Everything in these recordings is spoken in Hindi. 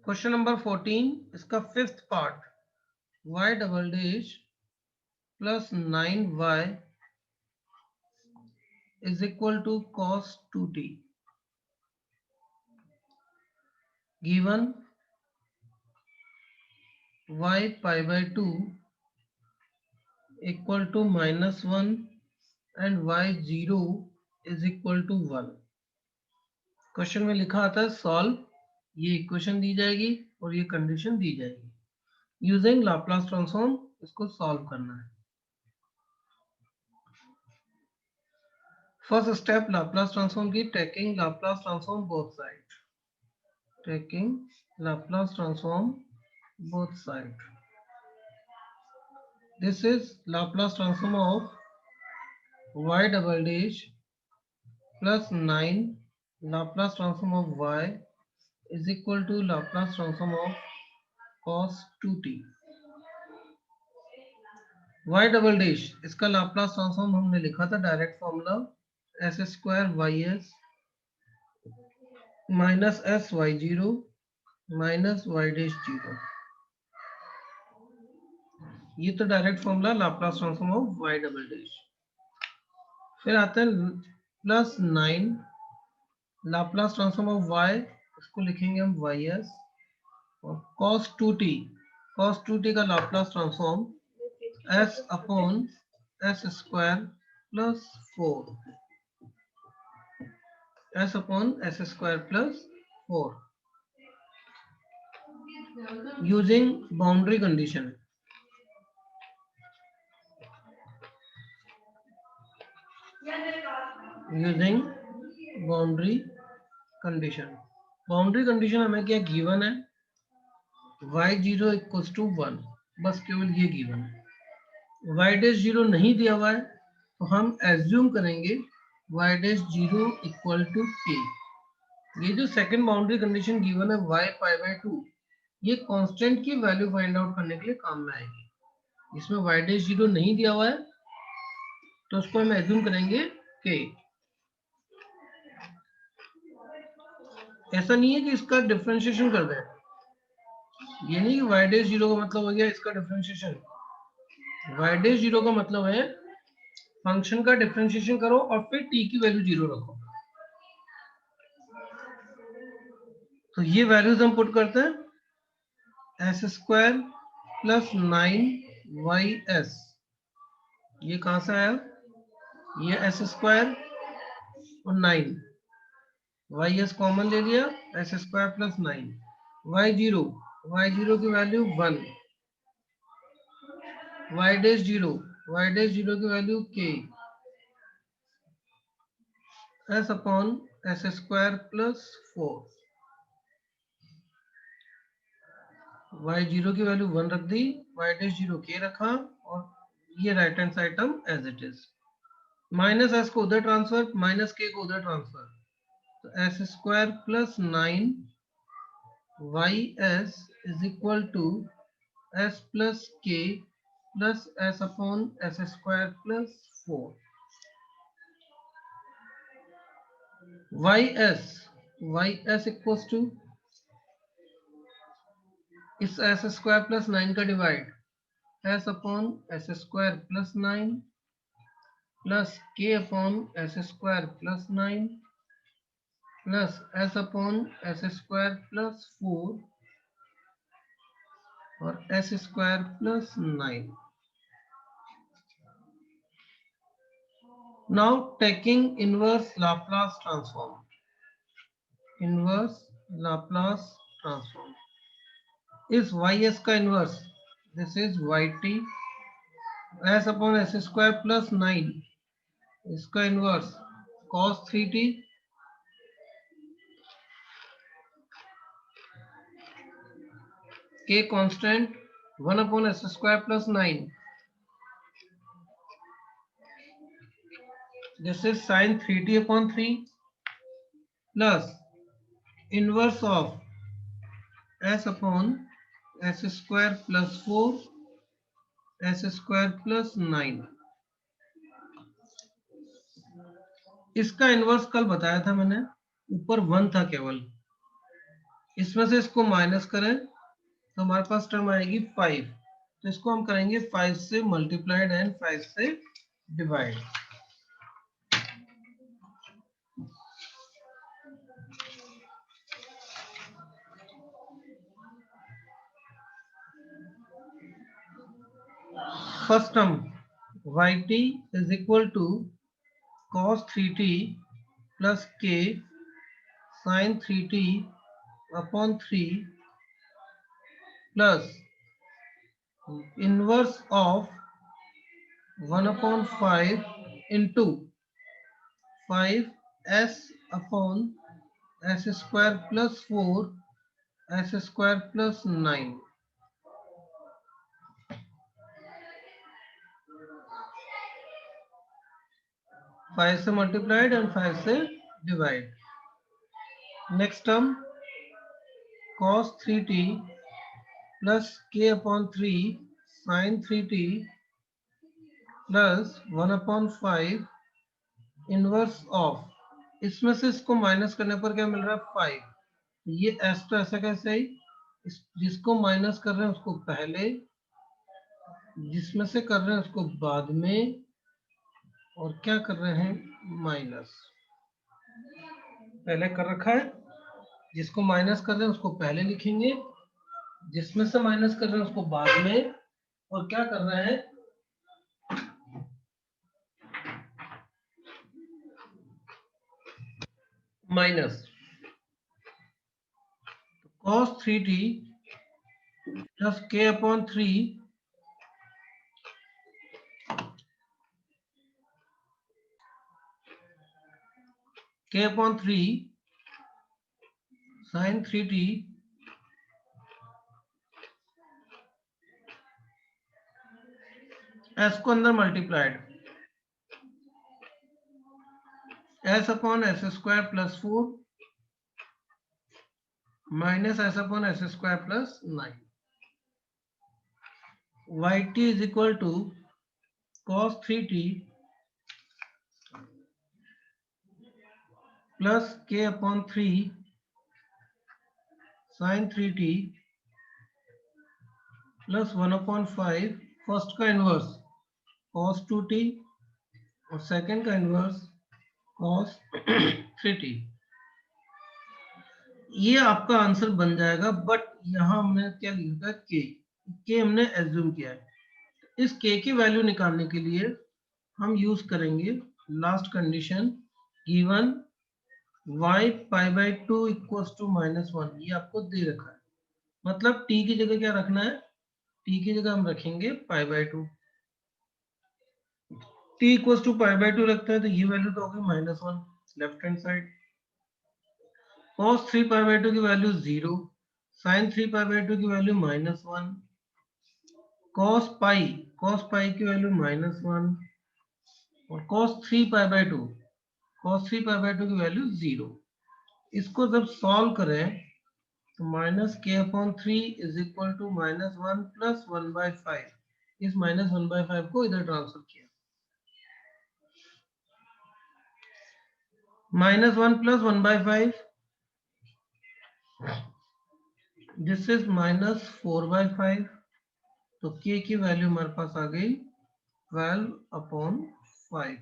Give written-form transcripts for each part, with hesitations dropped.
क्वेश्चन नंबर 14, इसका fifth part, y double dash plus 9y is equal to cos 2t given y pi by 2 equal to -1 and y0 is equal to 1। Question में लिखा आता है सॉल्व, ये इक्वेशन दी जाएगी और ये कंडीशन दी जाएगी। यूजिंग लाप्लास ट्रांसफॉर्म इसको सॉल्व करना है। फर्स्ट स्टेप लाप्लास ट्रांसफॉर्म की, taking Laplace transform both side, taking Laplace transform both side. This is Laplace transform of y double dash plus 9 Laplace transform of y is equal to Laplace transform of cos 2t। y double dash इसका लाप्लास ट्रांसफॉर्म हमने लिखा था direct formula s square ys minus s y0 minus y dash 0। ये तो direct formula Laplace transform of y double dash. फिर आता है plus 9 Laplace transform of y, इसको लिखेंगे हम ys, और cos 2t का Laplace transform s upon s square plus 4, s upon s square plus 4 using boundary condition. Using boundary condition, boundary condition हमें क्या गिवन है, y0 इक्वल्स टू 1, बस केवल ये गिवन है। y डैश 0 नहीं दिया हुआ है तो हम एज्यूम करेंगे y dash 0 equal to k। ये जो सेकंड बाउंड्री कंडीशन गिवन है y पाई बाय 2, ये कांस्टेंट की वैल्यू फाइंड आउट करने के लिए काम में आएगी। इसमें y डैश 0 नहीं दिया हुआ है तो उसको हम एज्यूम करेंगे k। ऐसा नहीं है कि इसका डिफरेंशिएशन कर दें, ये नहीं कि y डैश 0 का मतलब हो गया इसका डिफरेंशिएशन। y डैश 0 का मतलब है फंक्शन का डिफरेंशिएशन करो और फिर t की वैल्यू 0 रखो। तो ये वैल्यूज हम पुट करते हैं, एस स्क्वायर प्लस 9y(s), ये कहां से आया, ये एस स्क्वायर और 9 y(s) कॉमन ले लिया, एस स्क्वायर प्लस 9 y0 की वैल्यू 1, y डैश 0 की value k, s upon s square plus 4, y0 की वैल्यू 1 रख दी, y डैश 0 k रखा और ये right hand side term as it is. Minus s को उधर ट्रांसफर, माइनस के को उधर ट्रांसफर, तो s square plus 9 y(s) is equal to s plus k plus s upon s square plus 4। y(s) equals to इस एस स्क्वायर प्लस 9 का divide s upon s square plus 9 plus k upon s square plus 9 plus s upon s square plus 4 और s square plus 9। Now taking inverse Laplace transform, inverse Laplace transform इस ys का inverse, this is yt, s upon s square plus 9 इसका inverse cos 3t, k constant 1 upon s square plus 9, this is sin 3t upon 3 plus inverse of s upon s square plus 4 S square plus 9। इसका इनवर्स कल बताया था मैंने, ऊपर 1 था केवल, इसमें से इसको माइनस करें तो हमारे पास टर्म आएगी 5, तो इसको हम करेंगे 5 से मल्टीप्लाइड एंड 5 से divide. First term yt is equal to cos 3t plus k sin 3t upon 3 plus inverse of 1/5 into 5s upon s square plus 4 s square plus 9। 5 से मल्टीप्लाइड एंड 5 से divide. Next term cos 3t plus k upon 3 sin 3t plus 1/5 inverse of, इसमें से इसको माइनस करने पर क्या मिल रहा है 5, ये s तो ऐसा कैसे ही, जिसको माइनस कर रहे हैं उसको पहले, जिसमें से कर रहे हैं उसको बाद में, और क्या कर रहे हैं माइनस। पहले कर रखा है, जिसको माइनस कर रहे हैं उसको पहले लिखेंगे, जिसमें से माइनस कर रहे हैं उसको बाद में, और क्या कर रहे हैं minus. cos 3t plus k upon 3 k upon 3 sin 3t s को अंदर multiplied s upon s square plus 4 minus s upon s square plus 9। yt is equal to cos 3t plus k upon 3 sin 3t plus 1/5, first का इनवर्स cos 2t और सेकंड का इनवर्स cos 3t। ये आपका आंसर बन जाएगा, बट यहाँ हमने क्या लिखा के हमने एज्यूम किया है। इस के की वैल्यू निकालने के लिए हम यूज करेंगे last condition, given y pi by 2 equals to -1, ये आपको दे रखा है, मतलब t की जगह क्या रखना है, t की जगह हम रखेंगे pi by 2। t equals to pi by 2 रखते हैं तो ये वैल्यू तो होगी -1 left hand side. cos 3 pi by 2 की वैल्यू 0, sin 3 पाई बाई 2 की वैल्यू -1, cos पाई की वैल्यू -1 और cos 3 पाई बाई 2 की वैल्यू 0। इसको जब सॉल्व करें तो -k/3 is equal to -1 plus 1/5, इस -1/5 को इधर ट्रांसफर किया, -1 प्लस 1/5, दिस इज -4/5, तो k की वैल्यू हमारे पास आ गई 12/5।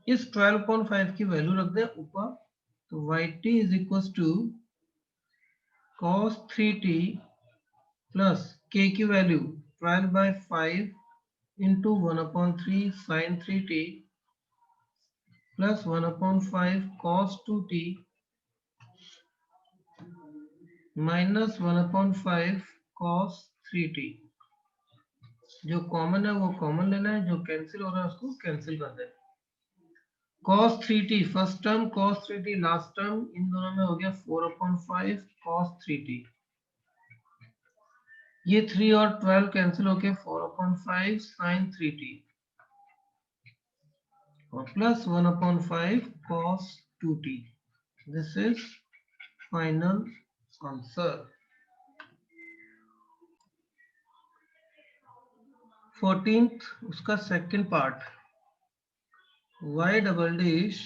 इस 12/5 की वैल्यू रख दें ऊपर, तो yt is equal to cos 3t plus k की value 12/5 into 1/3 sin 3t plus 1/5 cos 2t minus 1/5 cos 3t। जो कॉमन है वो कॉमन लेना है, जो कैंसिल हो रहा है उसको कैंसिल कर देना। cos 3t first term, cos 3t last term, इन दोनों में हो गया 4/5 cos 3t। ये 3 और 12 कैंसिल होके 4/5 sin 3t और plus 1/5 cos 2t। This is final answer. 14th उसका second part, y double dash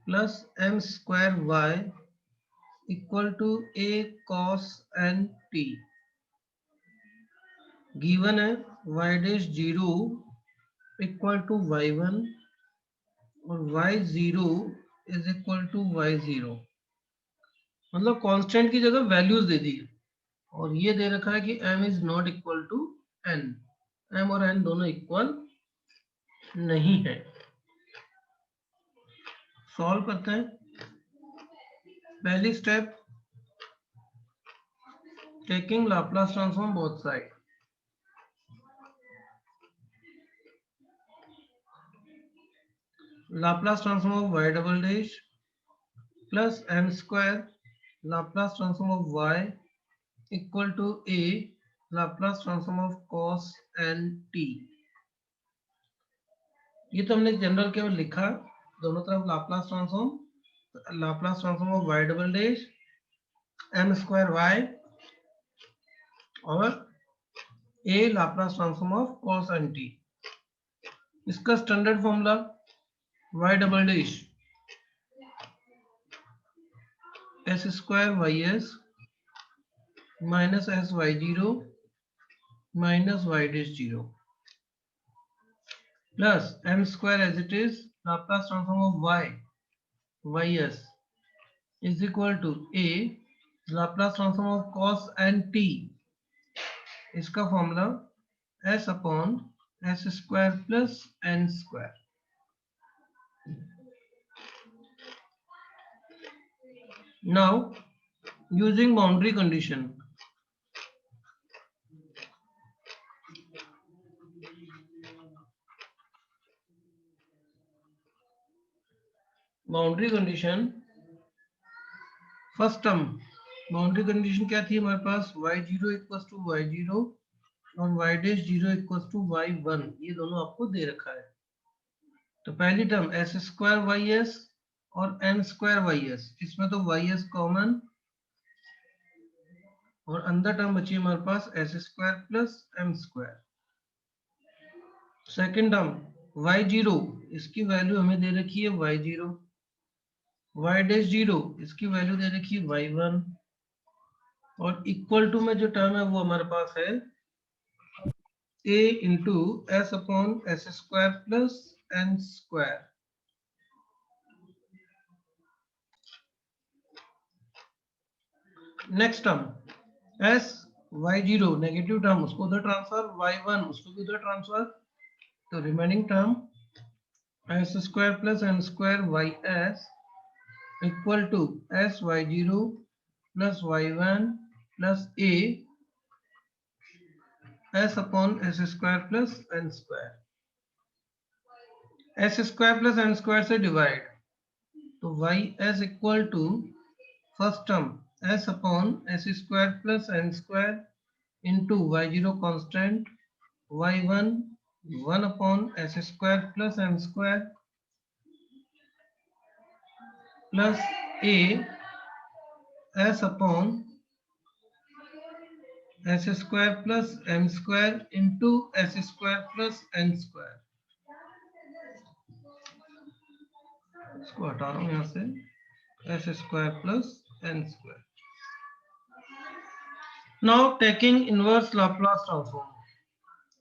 plus m square y equal to a cos n t. Given है y dash zero equal to y1 और y0 is equal to y0, मतलब कांस्टेंट की जगह वैल्यूज दे दी है और ये दे रखा है कि m is not equal to n। m और n दोनों इक्वल नहीं है। सॉल्व करते हैं। पहली step, taking Laplace transform both side. Laplace transform of y double dash plus m square Laplace transform of y equal to a Laplace transform of cos n t। ये तो हमने जनरल केवल लिखा, दोनों तरफ Laplace transform of y double dash m square y और a Laplace transform of cos n t। इसका standard formula y double dash s square ys minus s y zero minus y dash zero plus m square as it is Laplace transform of y ys is equal to a Laplace transform of cos n t। इसका formula s upon s square plus n square. Now using boundary condition, boundary condition first term, boundary condition क्या थी हमारे पास, y0 इक्वल टू y0 और y dash zero equal to y1, ये दोनों आपको दे रखा है। तो पहली term s square y s और एन स्क्वायर वाई एस, इसमें तो वाई एस कॉमन और अंदर टर्म बची हमारे पास s square plus m square. Second term y0, इसकी वैल्यू हमें दे रखी है y0, y डैश जीरो इसकी वैल्यू दे रखी है y1 और इक्वल टू में जो टर्म है वो हमारे पास है a into s upon s square plus n square. Next term s y0 negative term उसको उधर ट्रांसफर, y1 उसको भी उधर ट्रांसफर, तो remaining term s square plus n square y s equal to s y0 plus y1 plus a s upon s square plus n square. S square plus n square से डिवाइड, तो y s equal to first term s upon s square plus n square into y0 constant, y1 1 upon s square plus n square plus a s upon s square plus m square into s square plus n square. इसको हटा रहा हूं यहां से, s square plus n square. Now taking inverse Laplace transform,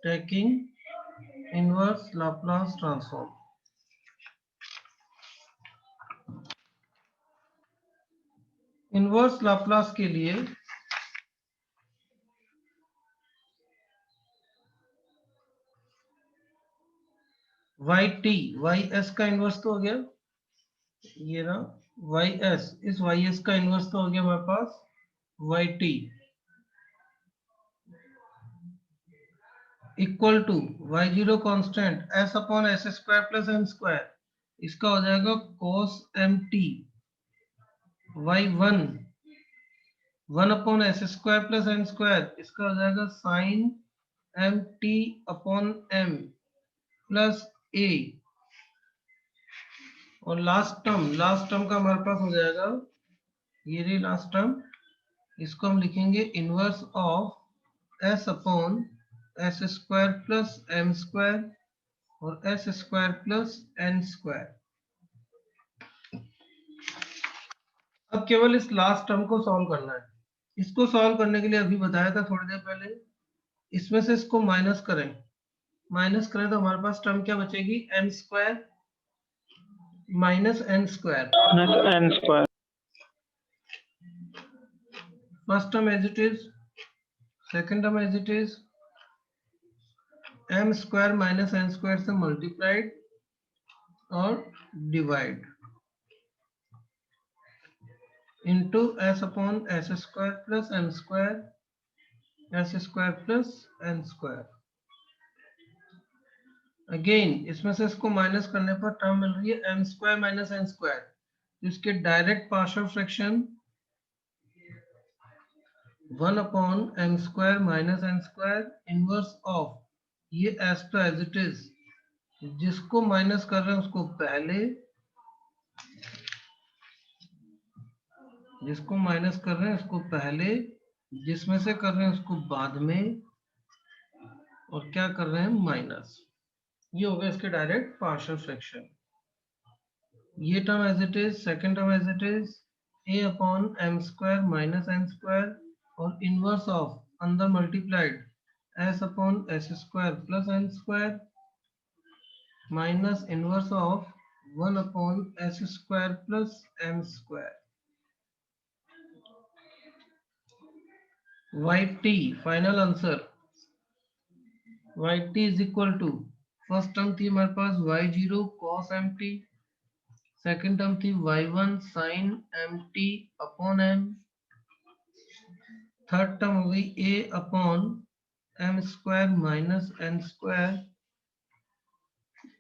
taking inverse Laplace transform. Inverse Laplace के लिए वाई टी वाई एस का इनवर्स तो हो गया, ये रहा वाई एस, इस वाई एस का इनवर्स तो हो गया हमारे पास y t equal to y0 constant s upon s square plus m square, इसका हो जाएगा cos mt y1 1 upon s square plus m square, इसका हो जाएगा sin mt upon m plus a और लास्ट टर्म का हमारे पास हो जाएगा, ये रही लास्ट टर्म, इसको हम लिखेंगे inverse of s upon s square plus m square और s square plus n square. अब केवल इस लास्ट टर्म को सॉल्व करना है। इसको सॉल्व करने के लिए अभी बताया था थोड़ी देर पहले, इसमें से इसको माइनस करें तो हमारे पास टर्म क्या बचेगी, m square minus n square. N square. First term as it is, second term as it is, m square minus n square से मल्टीप्लाइड और divide into s upon s square plus m square, s square plus n square. Again इसमें से इसको माइनस करने पर टर्म मिल रही है m square minus n square, इसके direct partial fraction 1 upon m square minus n square inverse of ये as to as it is, जिसको माइनस कर रहे हैं उसको पहले, जिसको माइनस कर रहे हैं उसको पहले, जिसमें से कर रहे हैं उसको बाद में, और क्या कर रहे हैं माइनस। ये हो गया इसके डायरेक्ट पार्शियल फ्रैक्शन। ये term as it is, second term as it is, a upon m square minus n square और इनवर्स ऑफ अंदर multiplied s upon s square plus n square minus inverse of 1 upon s square plus m square. yt final answer, yt is equal to, first term थी हमारे पास y0 cos mt, second term थी y1 sin mt upon m, third term हो गई a upon m square minus n square,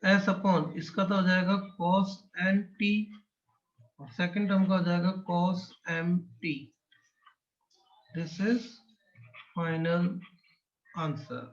s upon इसका तो हो जाएगा cos nt और सेकेंड टर्म का हो जाएगा cos mt। This is final answer.